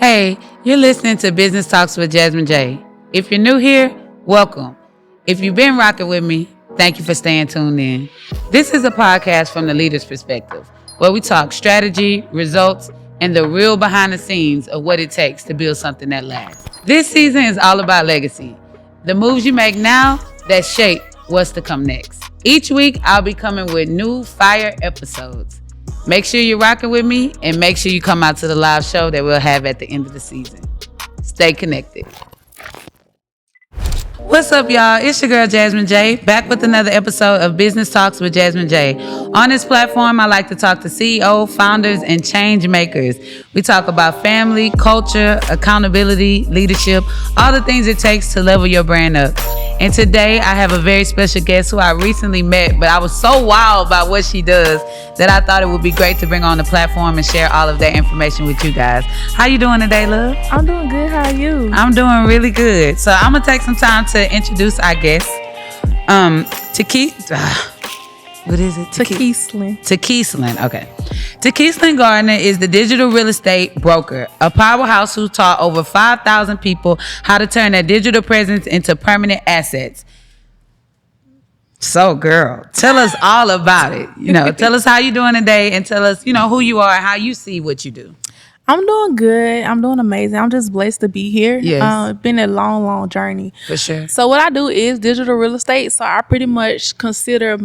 Hey, you're listening to Business Talks with Jazmin J. If you're new here, welcome. If you've been rocking with me, thank you for staying tuned in. This is a podcast from the leader's perspective, where we talk strategy, results, and the real behind the scenes of what it takes to build something that lasts. This season is all about legacy. The moves you make now that shape what's to come next. Each week, I'll be coming with new fire episodes. Make sure you're rocking with me and make sure you come out to the live show that we'll have at the end of the season. Stay connected. What's up, y'all? It's your girl, Jazmin J, back with another episode of Business Talks with Jazmin J. On this platform, I like to talk to CEOs, founders, and change makers. We talk about family, culture, accountability, leadership, all the things it takes to level your brand up. And today, I have a very special guest who I recently met, but I was so wild about what she does that I thought it would be great to bring on the platform and share all of that information with you guys. How you doing today, love? I'm doing good. How are you? I'm doing really good. So I'm going to take some time to introduce our guest. What is it? Takeaslynn. Okay. Takeaslynn Gardner is the digital real estate broker, a powerhouse who taught over 5,000 people how to turn their digital presence into permanent assets. So, girl, tell us all about it. Tell us how you're doing today and tell us, who you are and how you see what you do. I'm doing good. I'm doing amazing. I'm just blessed to be here. Yes. It's been a long journey. For sure. So what I do is digital real estate. So I pretty much consider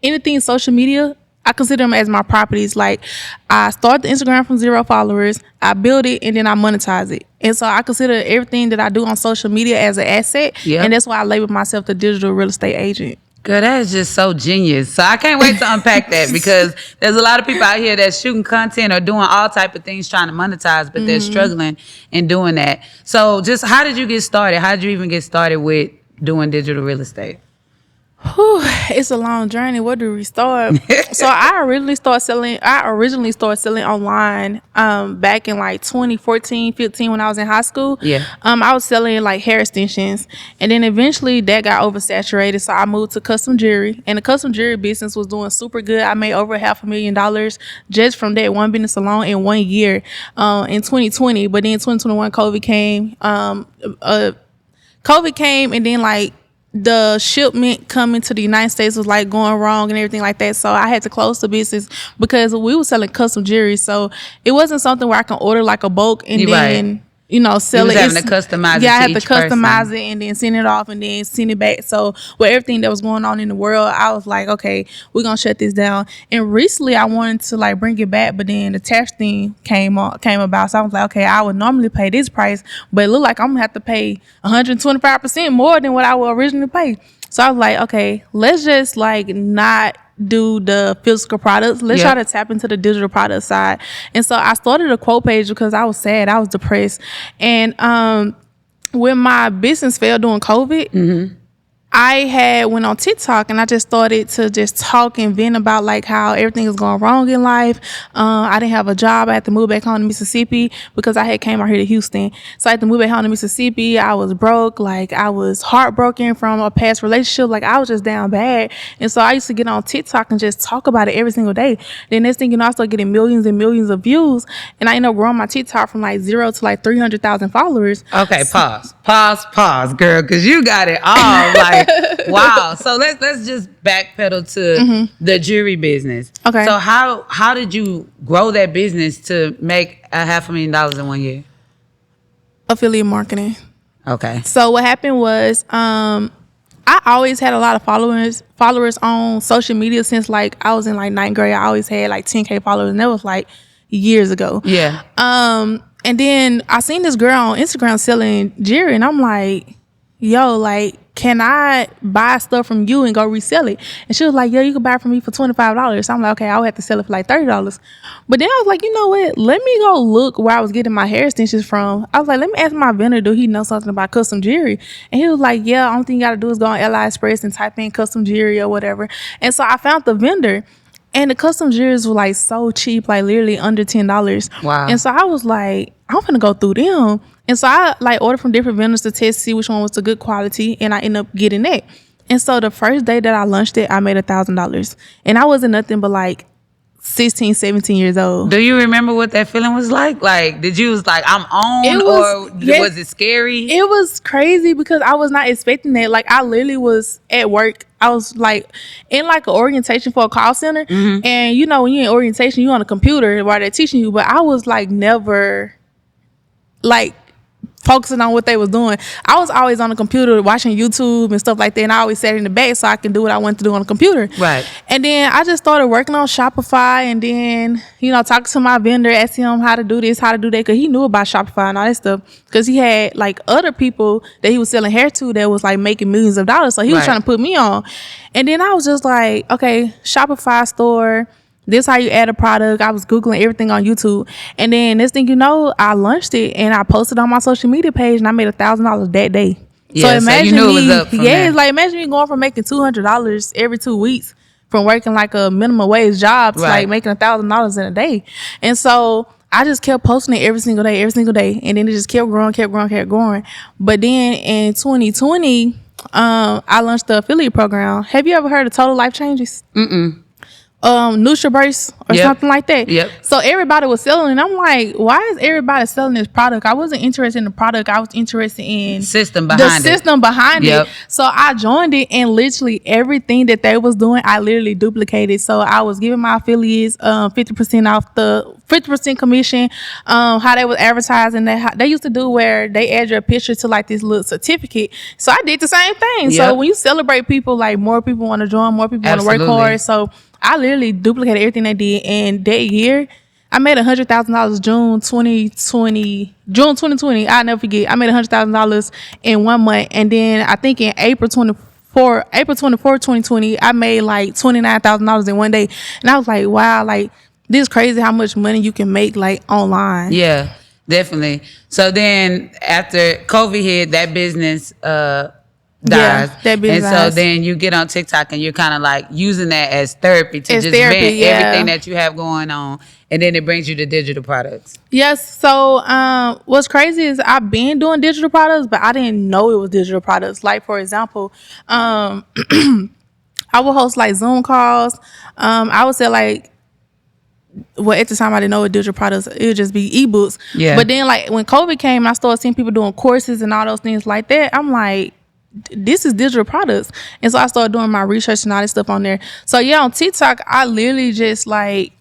anything social media, I consider them as my properties. Like, I start the Instagram from 0 followers, I build it, and then I monetize it. And so I consider everything that I do on social media as an asset. Yep. And that's why I label myself the digital real estate agent. Girl, that is just so genius. So I can't wait to unpack that because there's a lot of people out here that's shooting content or doing all type of things trying to monetize, but they're struggling in doing that. So just how did you get started? How did you even get started with doing digital real estate? It's a long journey. Where do we start? So I originally started selling online back in like 2014, 15 when I was in high school. Yeah. I was selling like hair extensions, and then eventually that got oversaturated. So I moved to custom jewelry, and the custom jewelry business was doing super good. I made over $500,000 just from that one business alone in 1 year in 2020. But then 2021, COVID came, and then like the shipment coming to the United States was like going wrong and everything like that. So I had to close the business because we were selling custom jewelry. So it wasn't something where I can order like a bulk and then, sell it. Having to customize it. Yeah, I had to customize it and then send it off and then send it back. So with everything that was going on in the world, I was like, okay, we're going to shut this down. And recently I wanted to like bring it back, but then the tax thing came about. So I was like, okay, I would normally pay this price, but it looked like I'm going to have to pay 125% more than what I would originally pay. So I was like, okay, let's just like not do the physical products. Let's try to tap into the digital product side. And so I started a quote page because I was sad. I was depressed. And when my business failed during COVID, I had went on TikTok and I just started to just talk and vent about like how everything is going wrong in life. I didn't have a job. I had to move back home to Mississippi because I had came out here to Houston. So I had to move back home to Mississippi. I was broke. Like, I was heartbroken from a past relationship. Like, I was just down bad. And so I used to get on TikTok and just talk about it every single day. Then next thing you know, I started getting millions and millions of views. And I ended up growing my TikTok from like 0 to like 300,000 followers. Okay, pause, girl, because you got it all. Like, wow. So let's just backpedal to the jewelry business. Okay. So how did you grow that business to make $500,000 in 1 year? Affiliate marketing. Okay. So what happened was I always had a lot of followers on social media since like I was in like 9th grade. I always had like 10K followers, and that was like years ago. Yeah. And then I seen this girl on Instagram selling jewelry, and I'm like, yo, like, can I buy stuff from you and go resell it? And she was like, yeah, you can buy it from me for $25. So I'm like, okay, I would have to sell it for like $30. But then I was like, you know what? Let me go look where I was getting my hair extensions from. I was like, let me ask my vendor, do he know something about custom jewelry? And he was like, yeah, only thing you got to do is go on AliExpress and type in custom jewelry or whatever. And so I found the vendor. And the custom jewelries were like so cheap, like literally under $10. Wow. And so I was like, I'm gonna go through them. And so I like ordered from different vendors to test, see which one was the good quality. And I ended up getting that. And so the first day that I launched it, I made $1,000. And I wasn't nothing but like 16, 17 years old. Do you remember what that feeling was like? Like, did you was like, I'm on, or was it scary? It was crazy because I was not expecting that. Like, I literally was at work. I was like in like an orientation for a call center. Mm-hmm. And you know, when you're in orientation, you're on a computer while they're teaching you. But I was like never like focusing on what they was doing. I was always on the computer watching YouTube and stuff like that, and I always sat in the back so I can do what I wanted to do on the computer. Right. And then I just started working on Shopify, and then, you know, talking to my vendor, asking him how to do this, how to do that, because he knew about Shopify and all that stuff, because he had like other people that he was selling hair to that was like making millions of dollars, so he was trying to put me on. And then I was just like, okay, Shopify store, this how you add a product. I was Googling everything on YouTube. And then this thing, you know, I launched it and I posted on my social media page and I made $1,000 that day. Yeah, so imagine so you knew it was up from there. It's like, imagine me going from making $200 every 2 weeks from working like a minimum wage job to like making $1,000 in a day. And so I just kept posting it every single day. And then it just kept growing. But then in 2020, I launched the affiliate program. Have you ever heard of Total Life Changes? NutriBurst or something like that. Yep. So everybody was selling, and I'm like, why is everybody selling this product? I wasn't interested in the product. I was interested in system behind it. So I joined it, and literally everything that they was doing, I literally duplicated. So I was giving my affiliates 50% off, the 50% commission. How they was advertising that they used to do where they add your picture to like this little certificate. So I did the same thing. So when you celebrate people, like more people want to join, more people want to work hard. So I literally duplicated everything they did, and that year I made $100,000. June 2020. I'll never forget. I made $100,000 in 1 month, and then I think in April 24, 2020, I made like $29,000 in 1 day, and I was like, wow, like this is crazy how much money you can make like online. Yeah, definitely. So then after COVID hit, that business dies. Yeah, that business and dies. So then you get on TikTok and you're kind of like using that as therapy to vent everything that you have going on, and then it brings you to digital products. Yes. So what's crazy is I've been doing digital products, but I didn't know it was digital products. Like, for example, I would host like Zoom calls. I would say like, well, at the time I didn't know what digital products, it would just be ebooks. Yeah. But then like when COVID came and I started seeing people doing courses and all those things like that, I'm like, this is digital products. And so I started doing my research and all this stuff on there. So yeah, on TikTok, I literally just like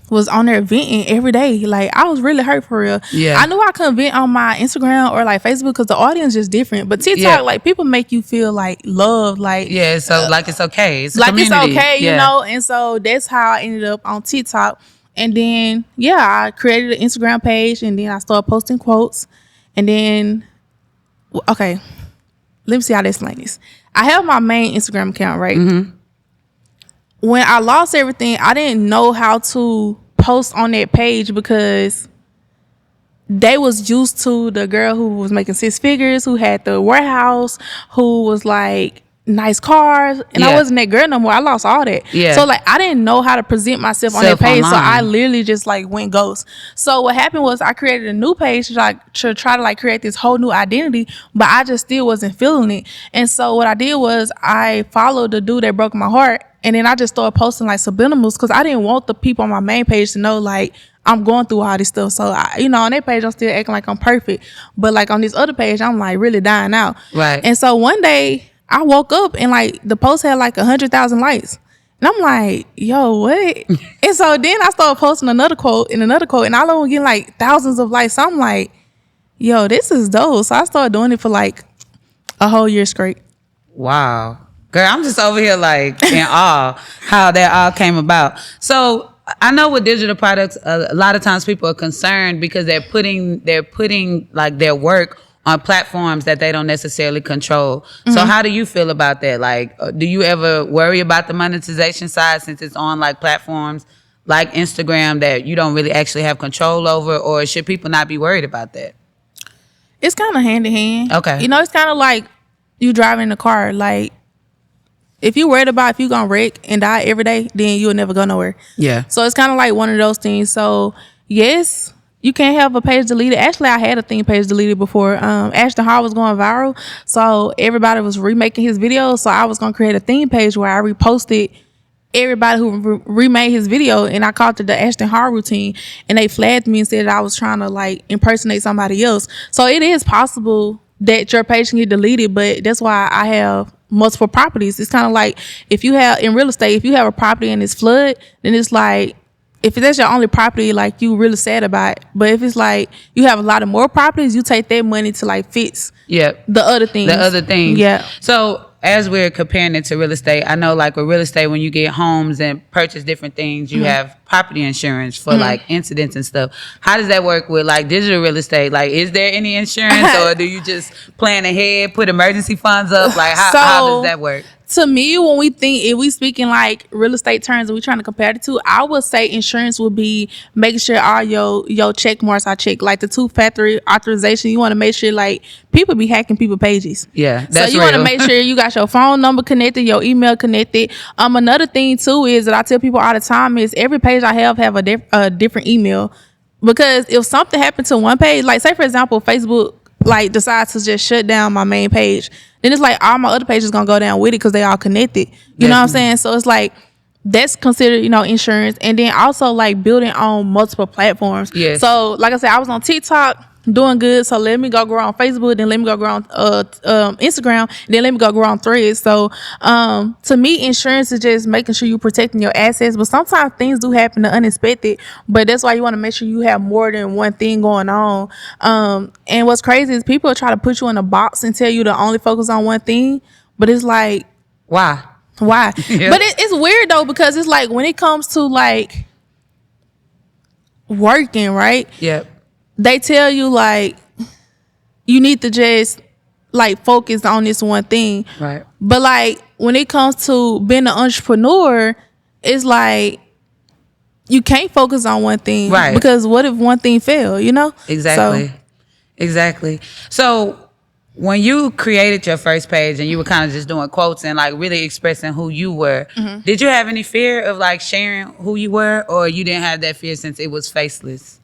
was on there venting every day. Like, I was really hurt for real. Yeah. I knew I couldn't vent on my Instagram or like Facebook because the audience is different. But TikTok, like, people make you feel like love, like, so like it's okay. It's a like community. It's okay, you know. And so that's how I ended up on TikTok. And then I created an Instagram page, and then I started posting quotes. And then okay, let me see how to explain this. I have my main Instagram account, right? Mm-hmm. When I lost everything, I didn't know how to post on that page because they was used to the girl who was making 6 figures, who had the warehouse, who was like nice cars, and I wasn't that girl no more. I lost all that. So like, I didn't know how to present myself on that page. Online. So I literally just like went ghost. So what happened was I created a new page to try to like create this whole new identity, but I just still wasn't feeling it. And so what I did was I followed the dude that broke my heart, and then I just started posting like subliminals because I didn't want the people on my main page to know like I'm going through all this stuff. So on that page I'm still acting like I'm perfect, but like on this other page I'm like really dying out. Right. And so one day I woke up and like the post had like 100,000 likes. And I'm like, yo, what? And so then I started posting another quote, and all of them getting like thousands of likes. So I'm like, yo, this is dope. So I started doing it for like a whole year straight. Wow. Girl, I'm just over here like in awe how that all came about. So I know with digital products, a lot of times people are concerned because they're putting like their work on platforms that they don't necessarily control. Mm-hmm. So how do you feel about that? Like, do you ever worry about the monetization side since it's on like platforms like Instagram that you don't really actually have control over, or should people not be worried about that? It's kind of hand in hand. Okay. It's kind of like you driving a car. Like, if you worried about if you're going to wreck and die every day, then you'll never go nowhere. Yeah. So it's kind of like one of those things. So yes, you can't have a page deleted. Actually, I had a theme page deleted before. Ashton Hall was going viral, so everybody was remaking his videos. So I was going to create a theme page where I reposted everybody who remade his video, and I called it the Ashton Hall routine, and they flagged me and said that I was trying to like impersonate somebody else. So it is possible that your page can get deleted, but that's why I have multiple properties. It's kind of like if you have in real estate, if you have a property and it's flood, then it's like, if that's your only property, like you really sad about it. But if it's like you have a lot of more properties, you take that money to like fix the other things. The other things. Yeah. So as we're comparing it to real estate, I know like with real estate, when you get homes and purchase different things, you have property insurance for like incidents and stuff. How does that work with like digital real estate? Like, is there any insurance or do you just plan ahead, put emergency funds up? Like how does that work? To me, when we think, if we speaking like real estate terms and we trying to compare it to, I would say insurance would be making sure all your check marks are checked. Like the 2-factor authorization, you want to make sure like people be hacking people pages. Yeah, that's so you want to make sure you got your phone number connected, your email connected. Another thing too is that I tell people all the time is every page I have a different email, because if something happened to one page, like say for example, Facebook like decides to just shut down my main page, then it's like all my other pages gonna go down with it because they all connected. You know what I'm saying? So it's like that's considered, insurance. And then also like building on multiple platforms. Yes. So like I said, I was on TikTok doing good, so let me go grow on Facebook, then let me go grow on Instagram, then let me go grow on Threads. So to me, insurance is just making sure you're protecting your assets, but sometimes things do happen to unexpected, but that's why you want to make sure you have more than one thing going on. And what's crazy is people try to put you in a box and tell you to only focus on one thing, but it's like, why? But Yeah. it's weird though, because it's like when it comes to like working, right? Yep. They tell you like you need to just like focus on this one thing. Right. But like when it comes to being an entrepreneur, it's like you can't focus on one thing. Right. Because what if one thing fail, Exactly. Exactly. So when you created your first page and you were kind of just doing quotes and like really expressing who you were, did you have any fear of like sharing who you were, or you didn't have that fear since it was faceless?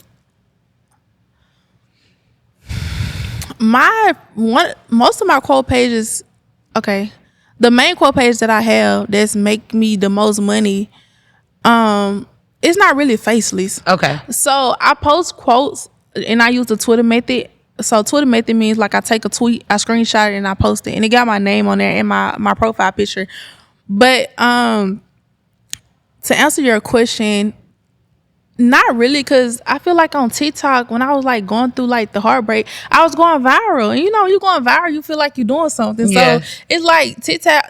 Most of my quote pages, okay, the main quote page that I have that's make me the most money, it's not really faceless. Okay. So I post quotes and I use the Twitter method. So Twitter method means like I take a tweet, I screenshot it, and I post it, and it got my name on there and my profile picture. But to answer your question, not really, because I feel like on TikTok, when I was like going through like the heartbreak, I was going viral. And you going viral, you feel like you're doing something. Yeah. So it's like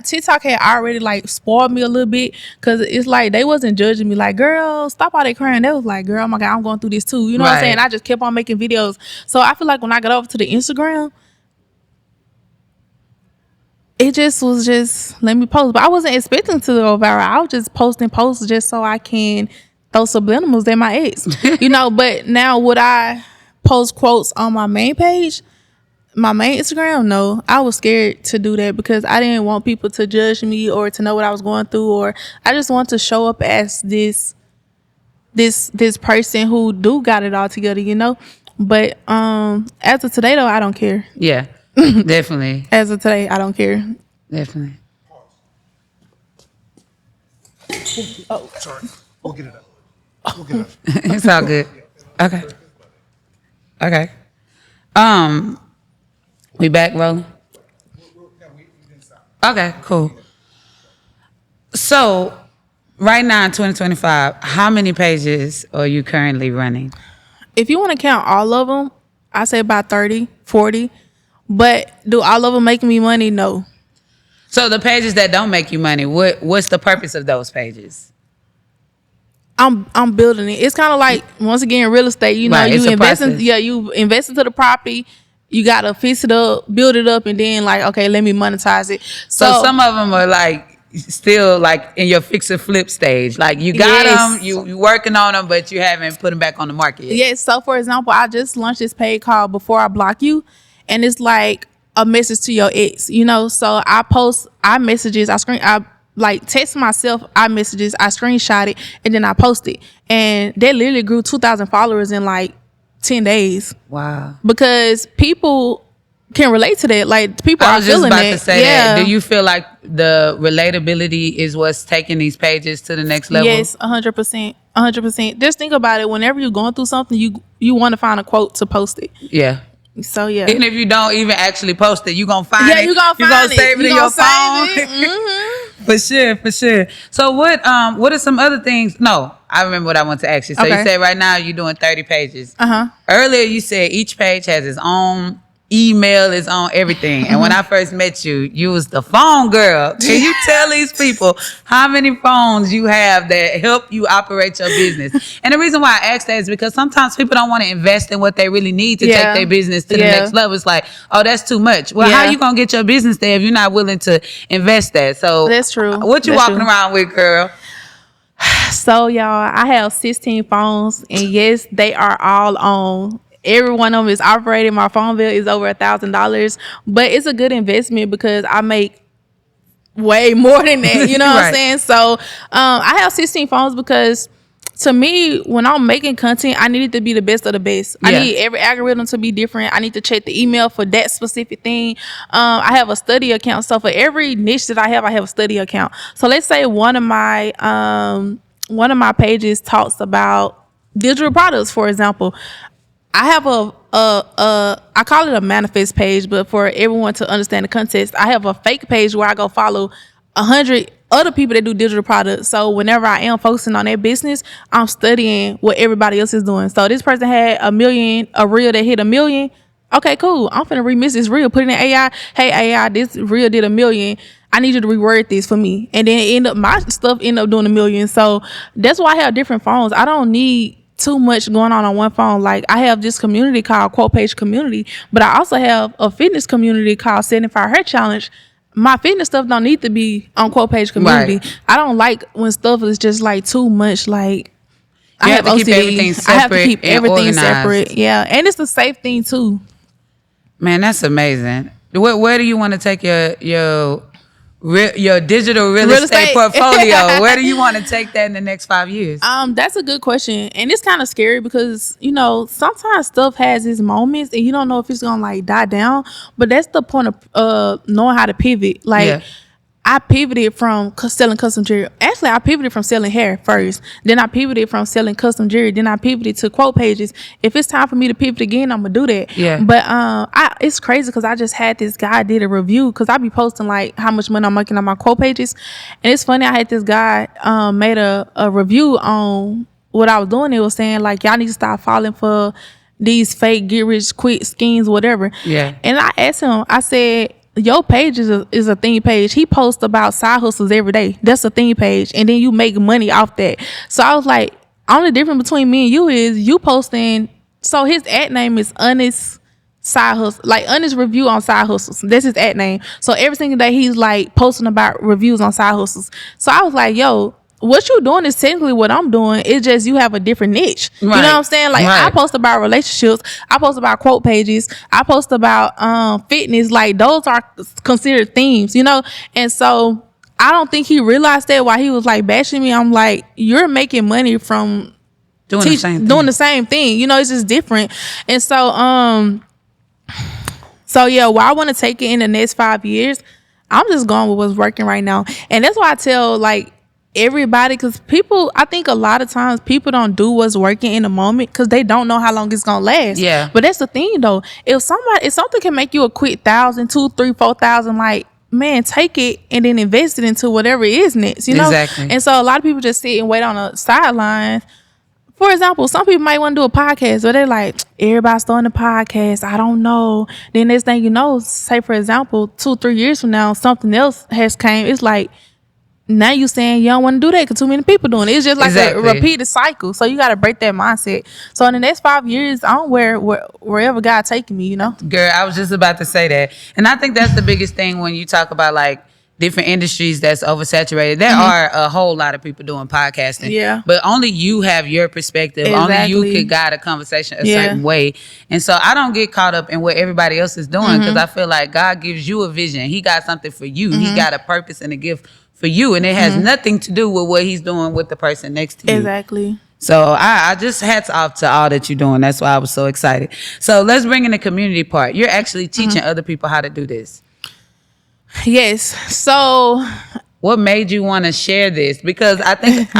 TikTok had already like spoiled me a little bit, because it's like they wasn't judging me like, girl, stop all that crying. They was like, girl, oh my God, I'm going through this too. You know what I'm saying? I just kept on making videos. So I feel like when I got over to the Instagram, it just was just let me post. But I wasn't expecting to go viral. I was just posting posts just so I can throw subliminals at my ex. But now would I post quotes on my main page, my main Instagram? No. I was scared to do that because I didn't want people to judge me or to know what I was going through, or I just want to show up as this person who do got it all together, But as of today though, I don't care. Yeah. Definitely. As of today, I don't care. Definitely. Oh, sorry. We'll get it up. It's all good. Okay. Okay. We back rolling? Okay, cool. So right now in 2025, how many pages are you currently running? If you want to count all of them, I say about 30, 40. But do all of them make me money? No. So the pages that don't make you money, what's the purpose of those pages? I'm building it. It's kind of like, once again, real estate. Right, you invest you invest into the property. You gotta fix it up, build it up, and then like, okay, let me monetize it. So some of them are like still like in your fix and flip stage. Like you got them, you working on them, but you haven't put them back on the market yet. Yes. So for example, I just launched this page called Before I Block You, and it's like a message to your ex. So I post iMessages. I like text myself iMessages, I screenshot it, and then I post it. And that literally grew 2,000 followers in like 10 days. Wow. Because people can relate to that. Like people I are was just feeling about it. to say that. Do you feel like the relatability is what's taking these pages to the next level? Yes, 100%. 100%. Just think about it. Whenever you're going through something, you want to find a quote to post it. Yeah. So yeah. Even if you don't even actually post it, you're gonna find it. Yeah, you're gonna save it in your phone. Mm-hmm. For sure. So what are some other things? No, I remember what I want to ask you. So you said right now you're doing 30 pages. Earlier you said each page has its own email, its own everything. And when I first met you, you was the phone girl. Can you tell these people how many phones you have that help you operate your business? And the reason why I ask that is because sometimes people don't want to invest in what they really need to take their business to the next level. It's like, oh, that's too much. Well, how you gonna get your business there if you're not willing to invest that? So that's true. What you walking around with, girl? So y'all, I have 16 phones, and yes, they are all on. Every one of them is operating. My phone bill is over $1,000, but it's a good investment because I make way more than that. You know what I'm saying? So I have 16 phones because to me, when I'm making content, I need it to be the best of the best. I need every algorithm to be different. I need to check the email for that specific thing. I have a study account. So for every niche that I have a study account. So let's say one of my pages talks about digital products, for example. I have I call it a manifest page, but for everyone to understand the context, I have a fake page where I go follow 100 other people that do digital products. So whenever I am focusing on their business, I'm studying what everybody else is doing. So this person had a reel that hit 1 million. Okay, cool. I'm finna remix this reel, put it in AI. Hey AI, this reel did 1 million. I need you to reword this for me. And then my stuff end up doing 1 million. So that's why I have different phones. I don't need too much going on one phone. Like I have this community called Quote Page Community, but I also have a fitness community called 75 Hair Challenge. My fitness stuff don't need to be on Quote Page Community. Right. I don't like when stuff is just like too much. Like I have to keep everything separate. I have to keep everything separate. Yeah, and it's a safe thing too. Man, that's amazing. Where do you want to take your digital real estate portfolio? Where do you want to take that in the next 5 years? That's a good question, and it's kind of scary because sometimes stuff has its moments, and you don't know if it's gonna like die down. But that's the point of knowing how to pivot. Like I pivoted from selling custom jewelry. Actually, I pivoted from selling hair first. Then I pivoted from selling custom jewelry. Then I pivoted to quote pages. If it's time for me to pivot again, I'm gonna do that. Yeah. But it's crazy because I just had this guy did a review because I be posting like how much money I'm making on my quote pages, and it's funny. I had this guy made a review on what I was doing. It was saying like y'all need to stop falling for these fake get rich quick schemes, whatever. Yeah. And I asked him. I said, your page is a theme page. He posts about side hustles every day. That's a theme page. And then you make money off that. So I was like, only difference between me and you is you posting. So his ad name is Honest Side Hustle, like Honest Review on Side Hustles. That's his ad name. So every single day he's like posting about reviews on side hustles. So I was like, yo, what you doing is technically what I'm doing. It's just you have a different niche. Right. You know what I'm saying? Like I post about relationships. I post about quote pages. I post about fitness. Like those are considered themes, And so I don't think he realized that while he was like bashing me. I'm like, you're making money from doing the same thing. It's just different. And so while I want to take it in the next 5 years, I'm just going with what's working right now. And that's why I tell like everybody, because I think a lot of times people don't do what's working in the moment because they don't know how long it's gonna last. Yeah. But that's the thing though. If something can make you a quick 1,000, 2,000, 3,000, 4,000, like man, take it and then invest it into whatever it is next. Exactly. And so a lot of people just sit and wait on the sidelines. For example, some people might want to do a podcast, but they're like, everybody's starting a podcast. I don't know. Then next thing you know, say for example, 2-3 years from now, something else has came. It's like, now you saying you don't want to do that because too many people doing it. It's just like a repeated cycle. So you got to break that mindset. So in the next 5 years, I'm wherever God taking me, Girl, I was just about to say that. And I think that's the biggest thing when you talk about like different industries that's oversaturated. There are a whole lot of people doing podcasting. Yeah. But only you have your perspective. Exactly. Only you could guide a conversation a certain way. And so I don't get caught up in what everybody else is doing because I feel like God gives you a vision. He got something for you. He got a purpose and a gift for you, and it has nothing to do with what he's doing with the person next to you. Exactly. So I just hats off to all that you're doing. That's why I was so excited. So let's bring in the community part. You're actually teaching other people how to do this. Yes. So What made you want to share this? Because I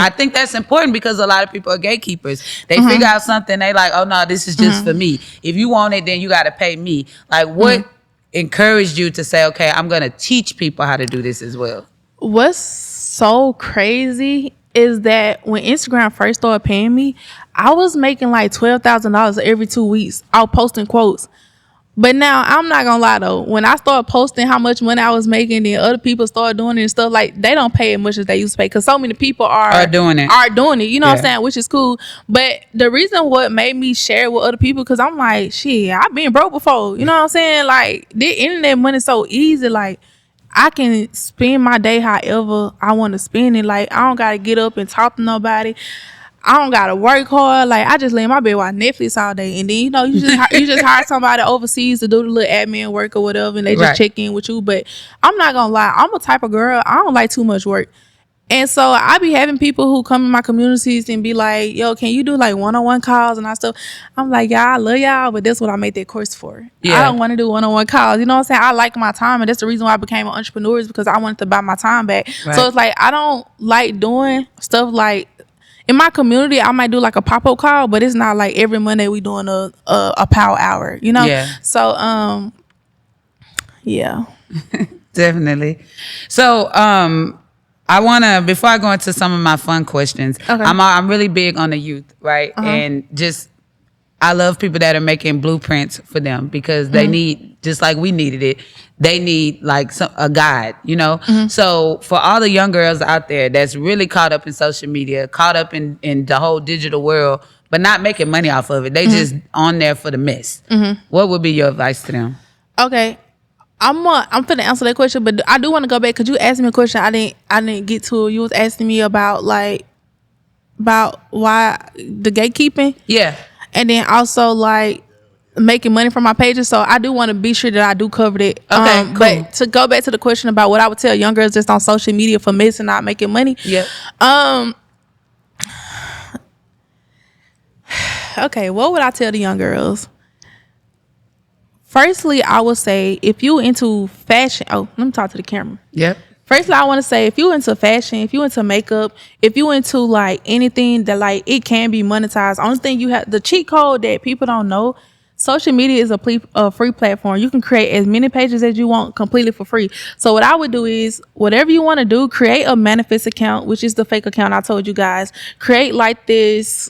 think that's important because a lot of people are gatekeepers. They figure out something, they like, oh no, this is just for me. If you want it, then you got to pay me. Like, what encouraged you to say, okay, I'm going to teach people how to do this as well? what's so crazy is that when Instagram first started paying me, I was making like $12,000 every 2 weeks. I was posting quotes. But now I'm not gonna lie though, when I started posting how much money I was making, then other people started doing it and stuff, like they don't pay as much as they used to pay because so many people are doing it. You know what I'm saying, which is cool. But the reason what made me share it with other people, because I'm like, shit, I've been broke before. You know what I'm saying? Like the internet money is so easy. Like I can spend my day however I want to spend it. Like I don't gotta get up and talk to nobody. I don't gotta work hard. Like I just lay in my bed watch Netflix all day, and then you just hire somebody overseas to do the little admin work or whatever, and they just check in with you. But I'm not gonna lie, I'm a type of girl, I don't like too much work, and so I be having people who come in my communities and be like, "Yo, can you do like one-on-one calls and stuff?" I'm like, "Yeah, I love y'all, but that's what I made that course for. I don't want to do one-on-one calls. You know what I'm saying? I like my time, and that's the reason why I became an entrepreneur, is because I wanted to buy my time back. So it's like I don't like doing stuff like." In my community, I might do like a pop-up call, but it's not like every Monday we doing a power hour, you know? Yeah. So, yeah. Definitely. So, I want to, before I go into some of my fun questions, I'm really big on the youth, right? And just, I love people that are making blueprints for them because they need, just like we needed it, they need like a guide, you know? So for all the young girls out there that's really caught up in social media, caught up in the whole digital world, but not making money off of it, they just on there for the mess. What would be your advice to them? Okay. I'm finna answer that question, but I do want to go back because you asked me a question I didn't get to. You was asking me about why the gatekeeping. Yeah. And then also like making money from my pages. So I do want to be sure that I do cover it. Okay, cool. But to go back to the question about what I would tell young girls just on social media for missing out making money. Yeah. Okay, what would I tell the young girls? Firstly, I would say if you into fashion, let me talk to the camera. Yep. Firstly, I want to say if you into fashion, if you into makeup, if you into like anything that like it can be monetized. Only thing you have, the cheat code that people don't know, social media is a free platform. You can create as many pages as you want completely for free. So what I would do is whatever you want to do, create a manifest account, which is the fake account I told you guys. Create like this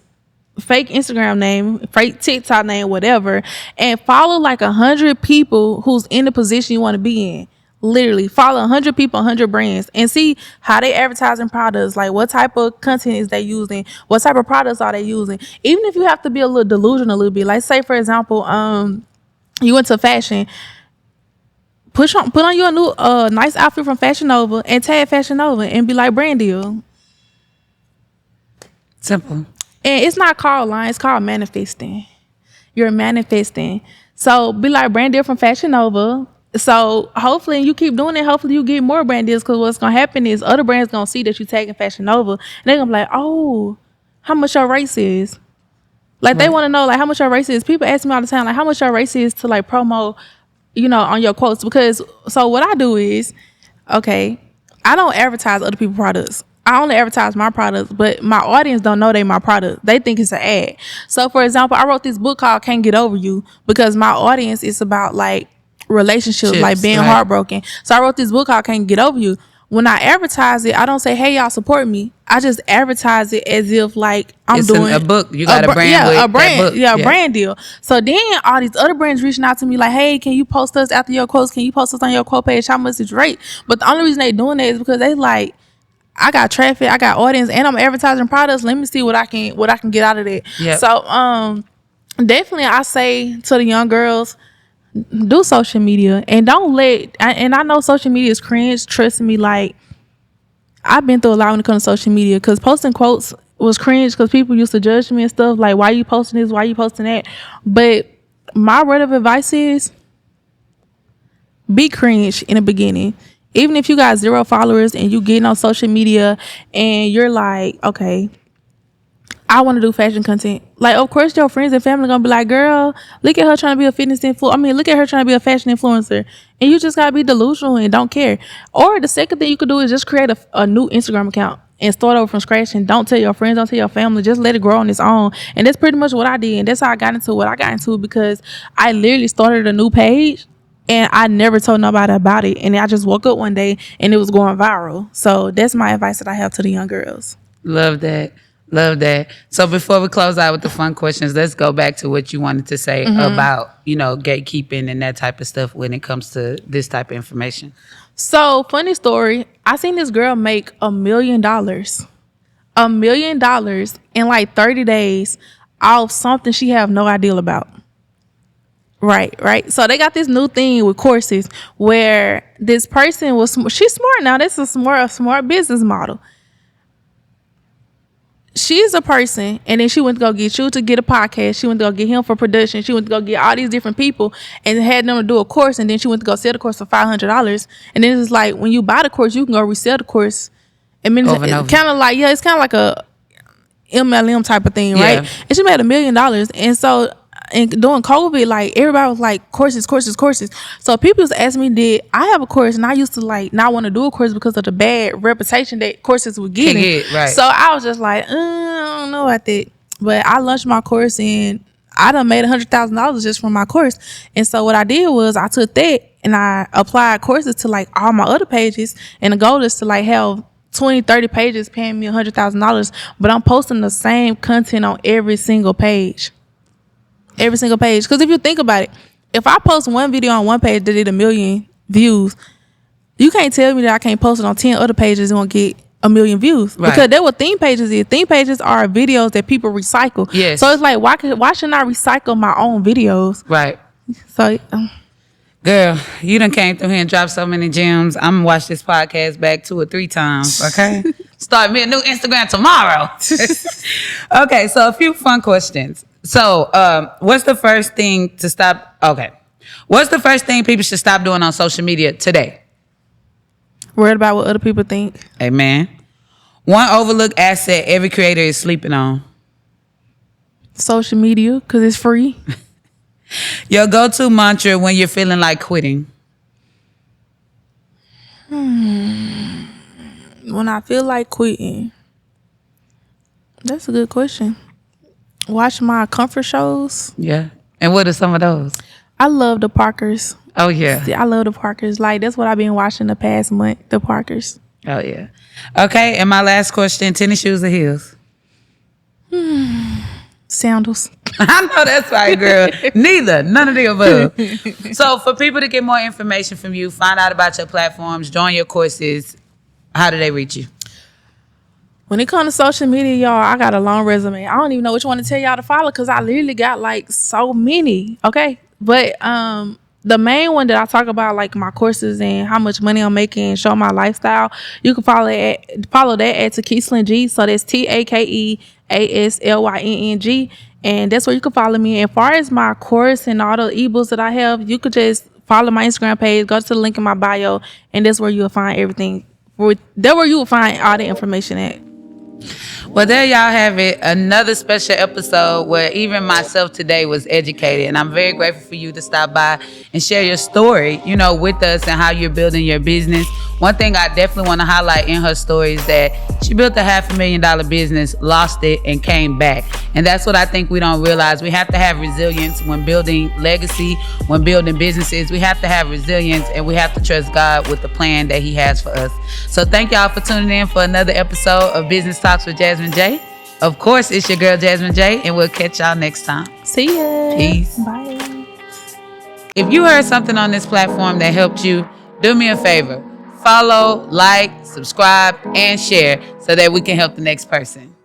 fake Instagram name, fake TikTok name, whatever, and follow like 100 people who's in the position you want to be in. Literally follow 100 people, 100 brands, and see how they advertising products, like what type of content is they using, what type of products are they using. Even if you have to be a little delusional a little bit, like say for example, you into fashion, put on your new nice outfit from Fashion Nova and tag Fashion Nova and be like brand deal. Simple. And it's not called lying, it's called manifesting. You're manifesting. So be like brand deal from Fashion Nova. So hopefully you keep doing it. Hopefully you get more brand deals, because what's gonna happen is other brands gonna see that you tagging Fashion Nova, and they're gonna be like, oh, how much your race is. Like they want to know like how much your race is. People ask me all the time like how much your race is to like promo, you know, on your quotes. Because so what I do is, okay, I don't advertise other people's products. I only advertise my products, but my audience don't know they my product. They think it's an ad. So for example, I wrote this book called Can't Get Over You because my audience is about like relationships, like being heartbroken. So I wrote this book called Can't Get Over You. When I advertise it, I don't say, hey, y'all support me. I just advertise it as if like I'm doing a book. You got a brand with a brand, that book. a brand deal. So then all these other brands reaching out to me like, hey, can you post us after your quotes? Can you post us on your quote page? How much is rate? But the only reason they doing that is because they like, I got traffic, I got audience, and I'm advertising products. Let me see what I can get out of that. Yep. So definitely I say to the young girls, do social media and don't and I know social media is cringe. Trust me, like I've been through a lot when it comes to social media, because posting quotes was cringe because people used to judge me and stuff like, why you posting this, why you posting that. But my word of advice is be cringe in the beginning. Even if you got 0 followers and you getting on social media and you're like, okay, I want to do fashion content. Like, of course, your friends and family gonna be like, "Girl, look at her trying to be a fitness influencer. I mean, look at her trying to be a fashion influencer." And you just gotta be delusional and don't care. Or the second thing you could do is just create a new Instagram account and start over from scratch. And don't tell your friends, don't tell your family. Just let it grow on its own. And that's pretty much what I did. And that's how I got into what I got into, because I literally started a new page. And I never told nobody about it. And I just woke up one day and it was going viral. So that's my advice that I have to the young girls. Love that. Love that. So before we close out with the fun questions, let's go back to what you wanted to say about, gatekeeping and that type of stuff when it comes to this type of information. So, funny story, I seen this girl make $1 million. $1 million in like 30 days off something she have no idea about. Right. So they got this new thing with courses where this person she's smart now. This is a smart business model. She's a person, and then she went to go get you to get a podcast. She went to go get him for production. She went to go get all these different people and had them to do a course. And then she went to go sell the course for $500. And then it's like, when you buy the course, you can go resell the course. I mean, it's kind of like, it's kind of like a MLM type of thing, right? And she made $1 million. And so, and during COVID, like, everybody was like, courses. So people used to ask me, did I have a course? And I used to like not want to do a course because of the bad reputation that courses were getting. Right. So I was just like, I don't know about that. But I launched my course and I done made $100,000 just from my course. And so what I did was I took that and I applied courses to like all my other pages. And the goal is to like have 20, 30 pages paying me $100,000. But I'm posting the same content on every single page. Because if you think about it, if I post one video on one page that did 1 million views, you can't tell me that I can't post it on 10 other pages and won't get 1 million views. Right. Because that's what theme pages is. Theme pages are videos that people recycle. Yes. So it's like, why shouldn't I recycle my own videos? Right. So girl, you done came through here and dropped so many gems. I'm gonna watch this podcast back 2 or 3 times. Okay. Start me a new Instagram tomorrow. Okay, so a few fun questions. So, what's the first thing to stop? Okay. What's the first thing people should stop doing on social media today? Worried about what other people think. Amen. One overlooked asset every creator is sleeping on. Social media, because it's free. Your go-to mantra when you're feeling like quitting. When I feel like quitting. That's a good question. Watch my comfort shows. Yeah. And what are some of those? I love the Parkers. Oh, yeah. I love the Parkers. Like, that's what I've been watching the past month, the Parkers. Oh, yeah. Okay, and my last question, tennis shoes or heels? Sandals. I know that's right, girl. Neither. None of the above. So for people to get more information from you, find out about your platforms, join your courses, how do they reach you? When it comes to social media, y'all, I got a long resume. I don't even know which one to tell y'all to follow because I literally got like so many. Okay. But the main one that I talk about, like my courses and how much money I'm making and show my lifestyle, you can follow that at Takeaslynn G. So that's TAKEASLYNNG. And that's where you can follow me. And as far as my course and all the ebooks that I have, you could just follow my Instagram page, go to the link in my bio, and that's where you'll find everything. That's where you will find all the information at. Well, there y'all have it. Another special episode where even myself today was educated. And I'm very grateful for you to stop by and share your story, with us and how you're building your business. One thing I definitely want to highlight in her story is that she built a $500,000 business, lost it, and came back. And that's what I think we don't realize. We have to have resilience when building legacy, when building businesses. We have to have resilience, and we have to trust God with the plan that He has for us. So thank y'all for tuning in for another episode of Business Talks with Jazmin J. Of course, it's your girl Jazmin J, and we'll catch y'all next time. See ya. Peace. Bye. If you heard something on this platform that helped you, do me a favor. Follow, like, subscribe, and share so that we can help the next person.